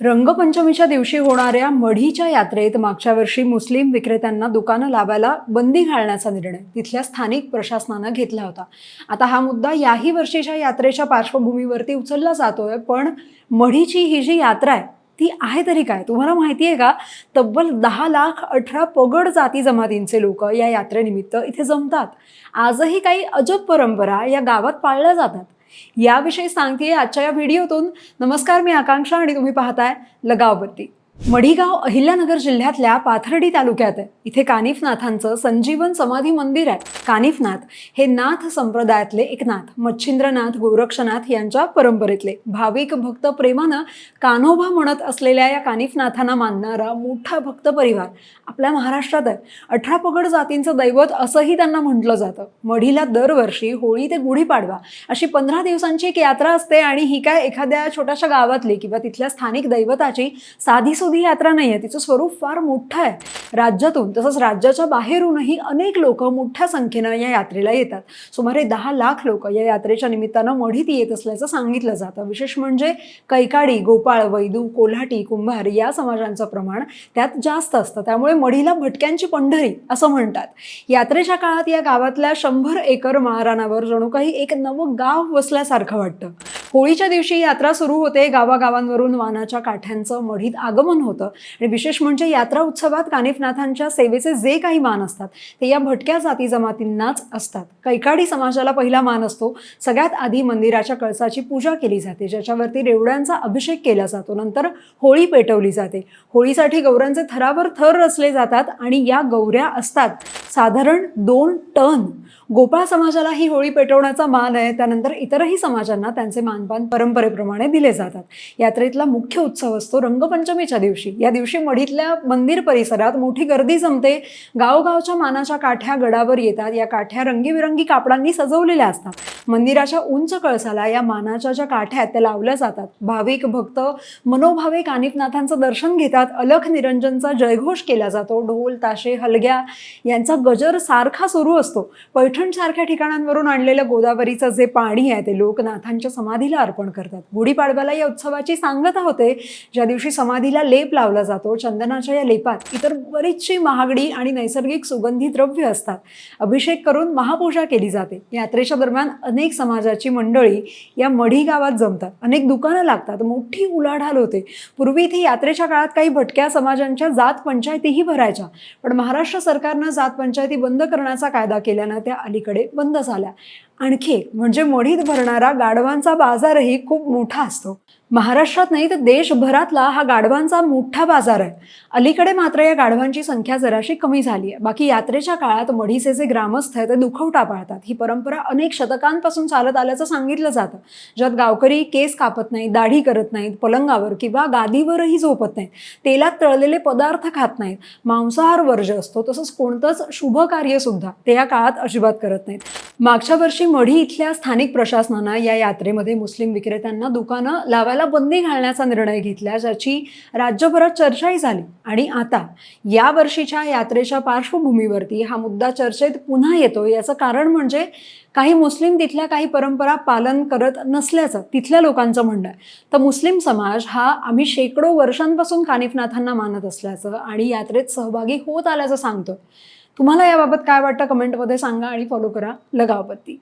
रंगपंचमीच्या दिवशी होणाऱ्या मढीच्या यात्रेत मागच्या वर्षी मुस्लिम विक्रेत्यांना दुकानं लावायला बंदी घालण्याचा निर्णय तिथल्या स्थानिक प्रशासनानं घेतला होता। आता हा मुद्दा याही वर्षीच्या यात्रेच्या पार्श्वभूमीवरती उचलला जातोय, पण मढीची ही जी यात्रा आहे ती आहे तरी काय? तुम्हाला माहिती आहे का? तब्बल 10,18 पगड जाती जमातींचे लोक या यात्रेनिमित्त इथे जमतात। आजही काही अजब परंपरा या गावात पाळल्या जातात। याविषयी सांगतेय आजच्या या व्हिडिओतून। नमस्कार, मी आकांक्षा आणि तुम्ही पाहताय लगाववरती। मढी गाव अहिल्यानगर जिल्ह्यातल्या पाथर्डी तालुक्यात आहे। इथे कानिफनाथांचं संजीवन समाधी मंदिर आहे। कानिफनाथ हे नाथ संप्रदायातले एक नाथ, मच्छिंद्रनाथ गोरक्षनाथ यांच्या परंपरेतले। भाविक भक्त प्रेमानं कान्होबा म्हणत असलेल्या या कानिफनाथांना मानणारा मोठा भक्त परिवार आपल्या महाराष्ट्रात आहे। 18 पगड जातींचं दैवत असंही त्यांना म्हटलं जातं। मढीला दरवर्षी होळी ते गुढीपाडवा अशी 15 दिवसांची एक यात्रा असते आणि ही काय एखाद्या छोट्याशा गावातली किंवा तिथल्या स्थानिक दैवताची साधी ही यात्रा नाहीये, तिचं स्वरूप फार मोठं आहे। राज्यातून तसंच राज्याच्या बाहेरूनही अनेक लोक मोठ्या संख्येनं या यात्रेला येतात। सुमारे 10 लाख लोक या यात्रेच्या निमित्तानं मढीत येत असल्याचं सांगितलं जातं। विशेष म्हणजे कैकाडी, गोपाळ, वैदू, कोल्हाटी, कुंभार या समाजांचं प्रमाण त्यात जास्त असतं। त्यामुळे मढीला भटक्यांची पंढरी असं म्हणतात। यात्रेच्या काळात या गावातल्या 100 एकर माळरानावर जणू काही एक नवं गाव वसल्यासारखं वाटतं। होळीच्या दिवशी यात्रा सुरू होते। गावागावांवरून वानाच्या काठ्यांचं मढीत आगमन होतं आणि विशेष म्हणजे यात्रा उत्सवात कानिफनाथांच्या सेवेचे जे काही मान असतात ते या भटक्या जाती जमातींनाच असतात। कैकाडी समाजाला पहिला मान असतो। सगळ्यात आधी मंदिराच्या कळसाची पूजा केली जाते, ज्याच्यावरती रेवड्यांचा अभिषेक केला जातो। नंतर होळी पेटवली जाते। होळीसाठी गौऱ्यांचे थरावर थर रचले जातात आणि या गौऱ्या असतात साधारण 2 टन। गोपाळ समाजाला ही होळी पेटवण्याचा मान आहे। त्यानंतर इतरही समाजांना त्यांचे मानपान परंपरेप्रमाणे दिले जातात। यात्रेतला मुख्य उत्सव असतो रंगपंचमीच्या दिवशी। या दिवशी मढीतल्या मंदिर परिसरात मोठी गर्दी जमते। गावगावच्या मानाच्या काठ्या गडावर येतात। या काठ्या रंगीबिरंगी कापडांनी सजवलेल्या असतात। मंदिराच्या उंच कळसाला या मानाच्या ज्या काठ्या आहेत त्या लावल्या जातात। भाविक भक्त मनोभावे कानिफनाथांचं दर्शन घेतात। अलख निरंजनचा जयघोष केला जातो। ढोल, ताशे, हलग्या यांचा गजर सारखा सुरू असतो। पैठण सारख्या ठिकाणांवरून आणलेलं गोदावरीचं जे पाणी आहे ते लोक नाथांच्या समाधीला अर्पण करतात। गुढीपाडव्याला या उत्सवाची सांगता होते, ज्या दिवशी समाधीला लेप लावला जातो। चंदनाच्या या लेपात इतर बरीचशी महागडी आणि नैसर्गिक सुगंधी द्रव्य असतात। अभिषेक करून महापूजा केली जाते। यात्रेच्या दरम्यान अनेक समाजाची मंडळी या मढी गावात जमतात। अनेक दुकानं लागतात। मोठी उलाढाल होते। पूर्वी इथे यात्रेच्या काळात काही भटक्या समाजांच्या जात पंचायतीही भरायच्या, पण महाराष्ट्र सरकारनं जात पंचायती बंद करण्याचा कायदा केल्यानं त्या अलीकडे बंद झाल्या। आणखी एक म्हणजे मढीत भरणारा गाढवांचा बाजारही खूप मोठा असतो। महाराष्ट्रात नाही तर देशभरातला हा गाढवांचा मोठा बाजार आहे। अलीकडे मात्र या गाढवांची संख्या जराशी कमी झाली आहे। बाकी यात्रेच्या काळात मढीचे जे ग्रामस्थ आहेत ते दुखवटा पाळतात। ही परंपरा अनेक शतकांपासून चालत आल्याचं सांगितलं जातं, ज्यात गावकरी केस कापत नाहीत, दाढी करत नाहीत, पलंगावर किंवा गादीवरही झोपत नाहीत, तेलात तळलेले पदार्थ खात नाहीत, मांसाहार वर्ज्य असतो। तसंच कोणतंच शुभ कार्य सुद्धा ते या काळात अजिबात करत नाहीत। मागच्या वर्षी मढी इथल्या स्थानिक प्रशासनानं या यात्रेमध्ये मुस्लिम विक्रेत्यांना दुकानं लावायला बंदी घालण्याचा निर्णय घेतला, ज्याची राज्यभरात चर्चाही झाली। आणि आता या वर्षीच्या यात्रेच्या पार्श्वभूमीवरती हा मुद्दा चर्चेत पुन्हा येतो। याचं कारण म्हणजे काही मुस्लिम तिथल्या काही परंपरा पालन करत नसल्याचं तिथल्या लोकांचं म्हणणं आहे। तर मुस्लिम समाज हा आम्ही शेकडो वर्षांपासून कानिफनाथांना मानत असल्याचं आणि यात्रेत सहभागी होत आल्याचं सांगतोय। तुम्हाला याबाबत काय वाटतं कमेंटमध्ये सांगा आणि फॉलो करा लगावपत्ती।